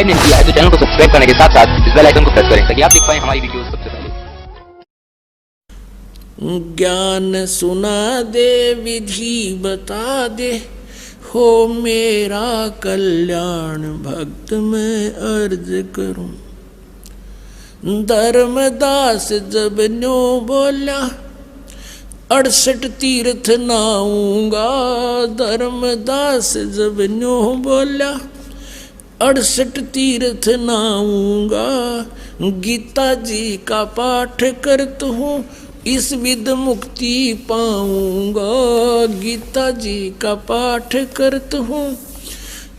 Subscribe नहीं किया है तो चैनल को सब्सक्राइब करने के साथ साथ इस बेल आइकन को प्रेस करें ताकि आप देख पाएं हमारी वीडियोस सबसे पहले। ज्ञान सुना दे विधि बता दे, हो मेरा कल्याण भक्त मैं अर्ज करूं। धर्मदास जब न्यो बोला, 68 तीर्थ नाऊंगा। धर्मदास जब न्यो बोला, 68 तीर्थ नाऊंगा। गीता जी का पाठ करत हूँ, इस विध मुक्ति पाऊंगा। गीता जी का पाठ करत हूँ,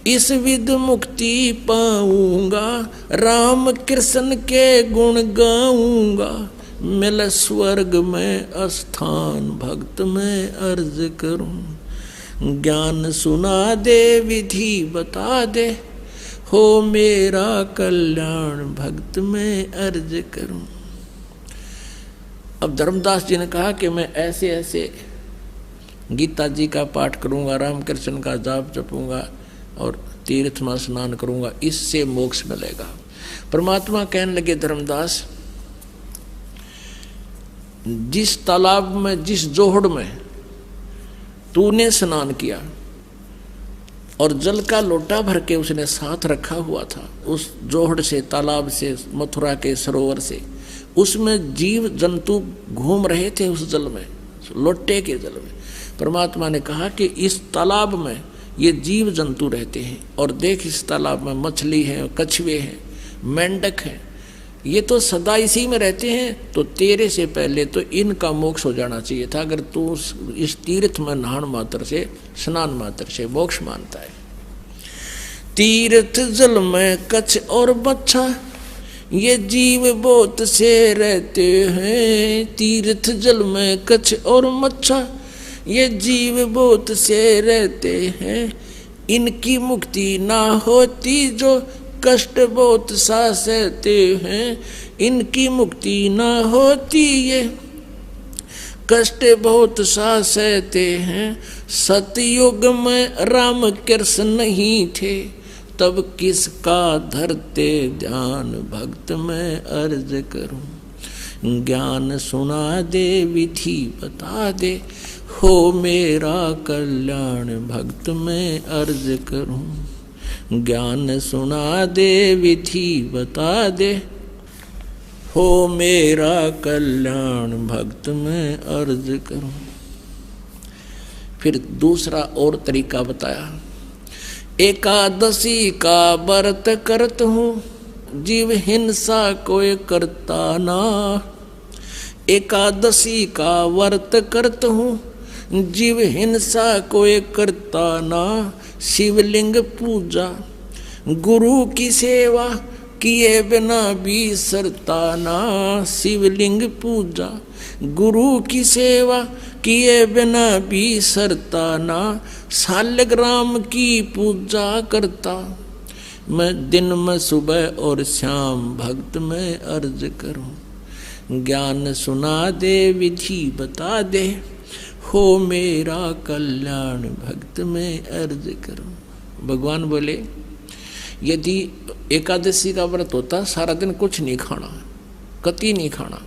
इस विध मुक्ति पाऊंगा। राम कृष्ण के गुण गाऊंगा, मिल स्वर्ग में स्थान भक्त में अर्ज करूं। ज्ञान सुना दे विधि बता दे, हो मेरा कल्याण भक्त में अर्ज करूं। अब धर्मदास जी ने कहा कि मैं ऐसे ऐसे गीता जी का पाठ करूंगा, राम कृष्ण का जाप जपूंगा और तीर्थ में स्नान करूंगा, इससे मोक्ष मिलेगा। परमात्मा कहने लगे, धर्मदास जिस तालाब में, जिस जोहड़ में तूने स्नान किया और जल का लोटा भर के उसने साथ रखा हुआ था, उस जोहड़ से, तालाब से, मथुरा के सरोवर से, उसमें जीव जंतु घूम रहे थे उस जल में, लोटे के जल में। परमात्मा ने कहा कि इस तालाब में ये जीव जंतु रहते हैं, और देख इस तालाब में मछली है, कछुए हैं, मेंढक हैं, ये तो सदा इसी में रहते हैं। तो तेरे से पहले तो इनका मोक्ष हो जाना चाहिए था, अगर तू इस तीर्थ में नहान मात्र से, स्नान मात्र से मोक्ष मानता है। तीर्थ जल में कछ और बच्छा, ये जीव बहुत से रहते हैं। तीर्थ जल में कछ और मच्छा, ये जीव बहुत से रहते हैं। इनकी मुक्ति ना होती जो कष्ट बहुत सा सहते हैं। इनकी मुक्ति ना होती ये कष्ट बहुत सा सहते हैं। सतयुग में राम कृष्ण नहीं थे, तब किसका धरते ध्यान भक्त में अर्ज करूं। ज्ञान सुना दे विधि बता दे, हो मेरा कल्याण भक्त में अर्ज करूं। ज्ञान सुना दे विधि बता दे, हो मेरा कल्याण भक्त में अर्ज करूं। फिर दूसरा और तरीका बताया। एकादशी का व्रत करत हूँ, जीव हिंसा कोई करता ना। एकादशी का व्रत करत हूँ, जीव हिंसा कोई करता ना। शिवलिंग पूजा गुरु की सेवा किए बिना बिसरता ना। शिवलिंग पूजा गुरु की सेवा किए बिना बिसरता ना। शालिग्राम की पूजा करता मैं, दिन में सुबह और शाम भक्त में अर्ज करूं। ज्ञान सुना दे विधि बता दे, हो मेरा कल्याण भक्त में अर्ज करूं। भगवान बोले, यदि एकादशी का व्रत होता, सारा दिन कुछ नहीं खाना, कति नहीं खाना।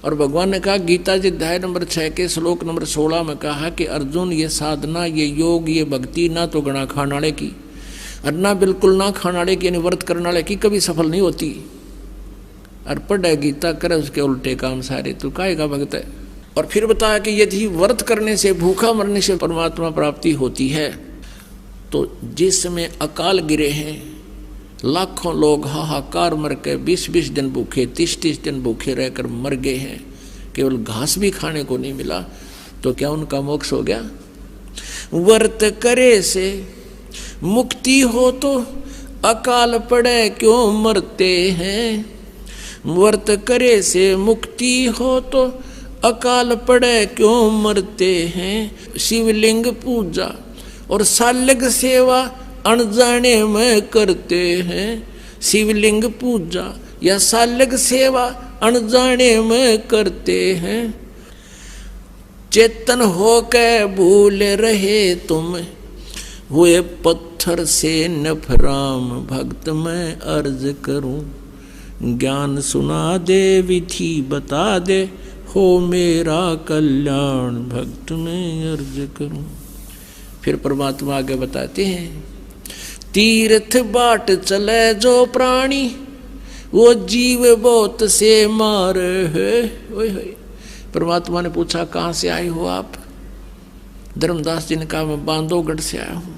और भगवान ने कहा, गीता जी अध्याय नंबर 6 के श्लोक नंबर 16 में कहा कि अर्जुन, ये साधना, ये योग, ये भक्ति ना तो गणा खानाड़े की और ना बिल्कुल ना खानाड़े की, यानी व्रत करनाड़े की कभी सफल नहीं होती। और पढ़े गीता करे उसके उल्टे काम सारे, तू काहे का भक्त है। और फिर बताया कि यदि व्रत करने से, भूखा मरने से परमात्मा प्राप्ति होती है, तो जिसमें अकाल गिरे हैं, लाखों लोग हाहाकार मर के 20-20 दिन भूखे, 30-30 दिन भूखे रहकर मर गए हैं, केवल घास भी खाने को नहीं मिला, तो क्या उनका मोक्ष हो गया? व्रत करे से मुक्ति हो तो अकाल पड़े क्यों मरते हैं। व्रत करे से मुक्ति हो तो अकाल पड़े क्यों मरते हैं। शिवलिंग पूजा और शालिग सेवा अनजाने में करते हैं। शिवलिंग पूजा या शालिग सेवा अनजाने में करते हैं। चेतन होकर भूल रहे तुम हुए पत्थर से नफराम भक्त मैं अर्ज करूं, ज्ञान सुना दे विधि बता दे, हो मेरा कल्याण भक्त मैं अर्ज करूं। फिर परमात्मा आगे बताते हैं, तीर्थ बाट चले जो प्राणी, वो जीव बहुत से मार है। ओए होए। परमात्मा ने पूछा कहाँ से आए हो आप? धर्मदास जी ने कहा मैं बांधवगढ़ से आया हूँ।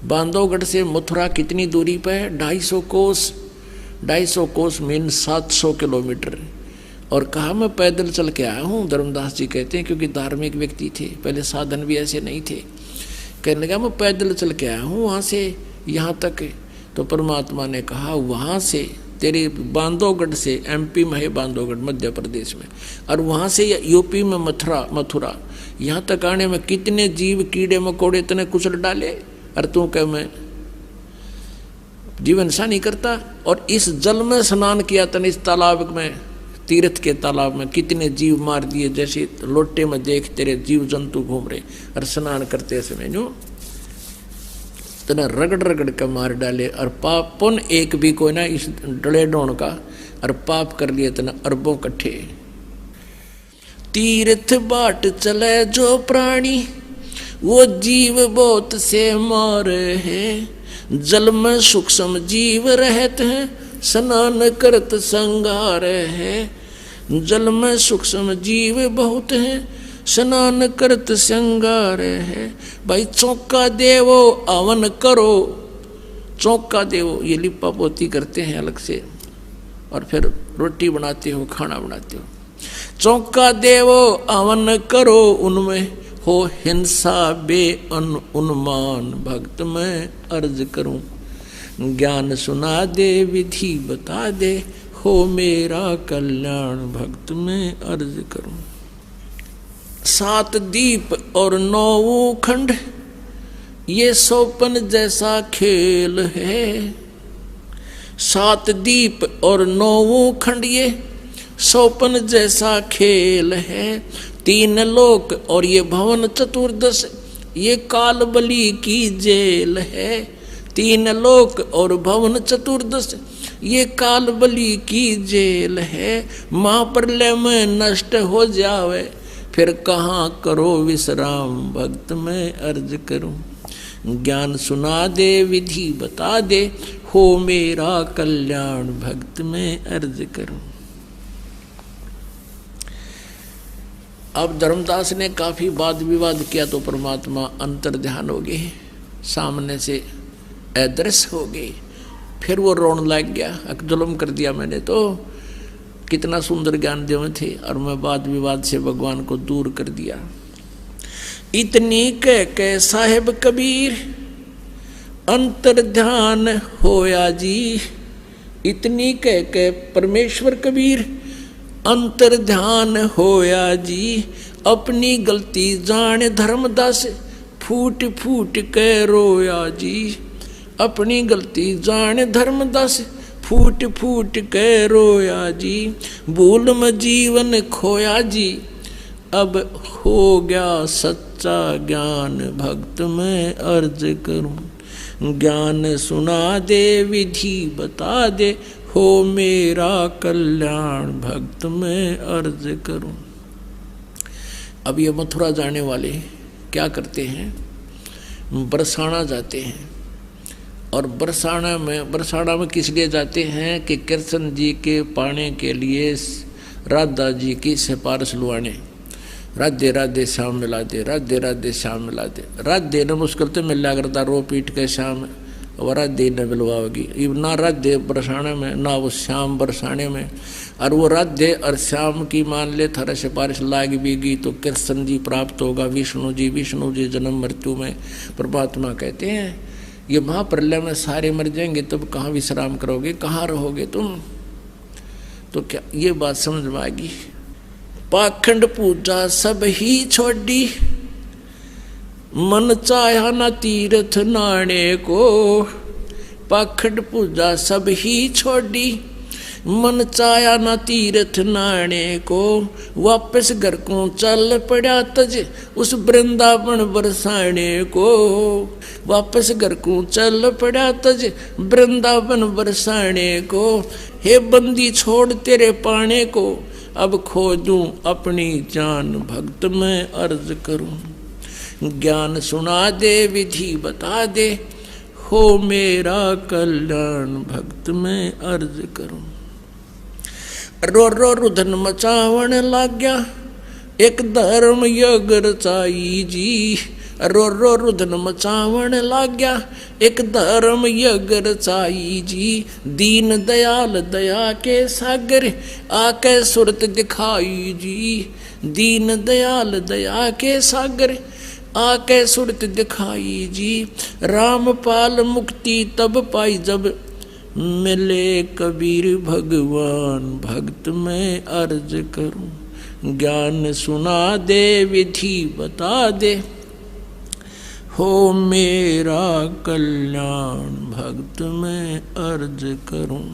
बांधवगढ़ से मथुरा कितनी दूरी पर है? 250 कोस। 250 कोस मीन 700 किलोमीटर। और कहा मैं पैदल चल के आया हूँ। धर्मदास जी कहते हैं क्योंकि धार्मिक व्यक्ति थे, पहले साधन भी ऐसे नहीं थे। कहने लगा मैं पैदल चल के आया हूँ वहाँ से यहाँ तक। तो परमात्मा ने कहा वहाँ से तेरे बांधवगढ़ से, MP में है बांधवगढ़ मध्य प्रदेश में, और वहाँ से UP में मथुरा यहाँ तक आने में कितने जीव कीड़े मकोड़े इतने कुचल डाले, और तू कह मैं जीवन सा नहीं करता। और इस जल में स्नान किया तने, इस तालाब में, तीर्थ के तालाब में कितने जीव मार दिए, जैसे लोटे में देख तेरे जीव जंतु घूम रहे, और स्नान करते समय जो तना रगड़ रगड़ के मार डाले। और पाप पुन एक भी कोई ना इस डले डोण का, और पाप कर लिए तना अरबों कट्ठे। तीर्थ बाट चले जो प्राणी, वो जीव बहुत से मारे हैं। जल में सूक्ष्म जीव रहते हैं, स्नान करत संगार है। जल में सूक्ष्म जीव बहुत हैं, स्नान करत संगार है। भाई चौका देवो अवन करो, चौका देवो ये लिपा पोती करते हैं अलग से, और फिर रोटी बनाते हो, खाना बनाते हो। चौका देवो अवन करो, उनमें हो हिंसा बे उन्मान भक्त मैं अर्ज करूं, ज्ञान सुना दे विधि बता दे, हो मेरा कल्याण भक्त मैं अर्ज करूं। 7 दीप और 9 खंड, ये सोपन जैसा खेल है। 7 दीप और 9 खंड, ये सोपन जैसा खेल है। 3 लोक और ये भवन चतुर्दश, ये काल बलि की जेल है। 3 लोक और भवन चतुर्दश, ये काल बलि की जेल है। महाप्रलय में नष्ट हो जावे, फिर कहाँ करो विश्राम भक्त मैं अर्ज करूं। ज्ञान सुना दे विधि बता दे, हो मेरा कल्याण भक्त मैं अर्ज करूं। अब धर्मदास ने काफी वाद विवाद किया तो परमात्मा अंतर ध्यान हो गए, सामने से अदृश्य हो गए। फिर वो रोने लग गया, जुल्म कर दिया मैंने तो, कितना सुंदर ज्ञान देव थे, और मैं वाद विवाद से भगवान को दूर कर दिया। इतनी कह साहेब कबीर अंतर ध्यान होया जी। इतनी कह परमेश्वर कबीर अंतर ध्यान होया जी। अपनी गलती जान धर्मदास, फूट फूट के रोया जी। अपनी गलती जान धर्मदास, फूट फूट के रोया जी। भूल में जीवन खोया जी, अब हो गया सच्चा ज्ञान भक्त मैं अर्ज करूं। ज्ञान सुना दे विधि बता दे, हो मेरा कल्याण भक्त मैं अर्ज करूं। अब ये मथुरा जाने वाले क्या करते हैं, बरसाना जाते हैं। और बरसाना में किस लिए जाते हैं कि कृष्ण जी के पाने के लिए राधा जी की सिफारिश लुआने। राधे राधे श्याम मिला दे, राधे राधे श्याम मिला दे। राधे ने मुश्किल तो मिल लिया करता, रो पीट के श्याम, और राधे न मिलवाओगी। ना राधे बरसाने में, ना वो श्याम बरसाने में। और वो राधे और श्याम की मान ले थारा सिफारिश लाग भी गई तो कृष्ण जी प्राप्त होगा, विष्णु जी जन्म मृत्यु में। परमात्मा कहते हैं ये महाप्रलय में सारे मर जाएंगे, तब कहाँ विश्राम करोगे, कहाँ रहोगे तुम। तो क्या ये बात समझ में आएगी। पाखंड पूजा सब ही छोड़ी, मन चाहा न तीर्थ नाने को। पाखंड पूजा सब ही छोड़ी, मन चाया ना तीर्थ नाने को, वापस घर को चल पड़ा तज उस वृंदावन बरसाने को। वापस घर को चल पड़ा तज वृंदावन बरसाने को। हे बंदी छोड़ तेरे पाने को, अब खोजूं अपनी जान भक्त में अर्ज करूं। ज्ञान सुना दे विधि बता दे, हो मेरा कल्याण भक्त में अर्ज करूं। रो रो रुधन मचावन लाग गया, एक धर्म यज्ञ रचाई जी। रो रो रुधन मचावन लाग गया, एक धर्म यज्ञ रचाई जी। दीन दयाल दया के सागर, आके सुरत दिखाई जी। दीन दयाल दया के सागर, आके सुरत दिखाई जी। रामपाल मुक्ति तब पाई जब, मिले कबीर भगवान भक्त में अर्ज करूं। ज्ञान सुना दे विधि बता दे, हो मेरा कल्याण भक्त में अर्ज करूं।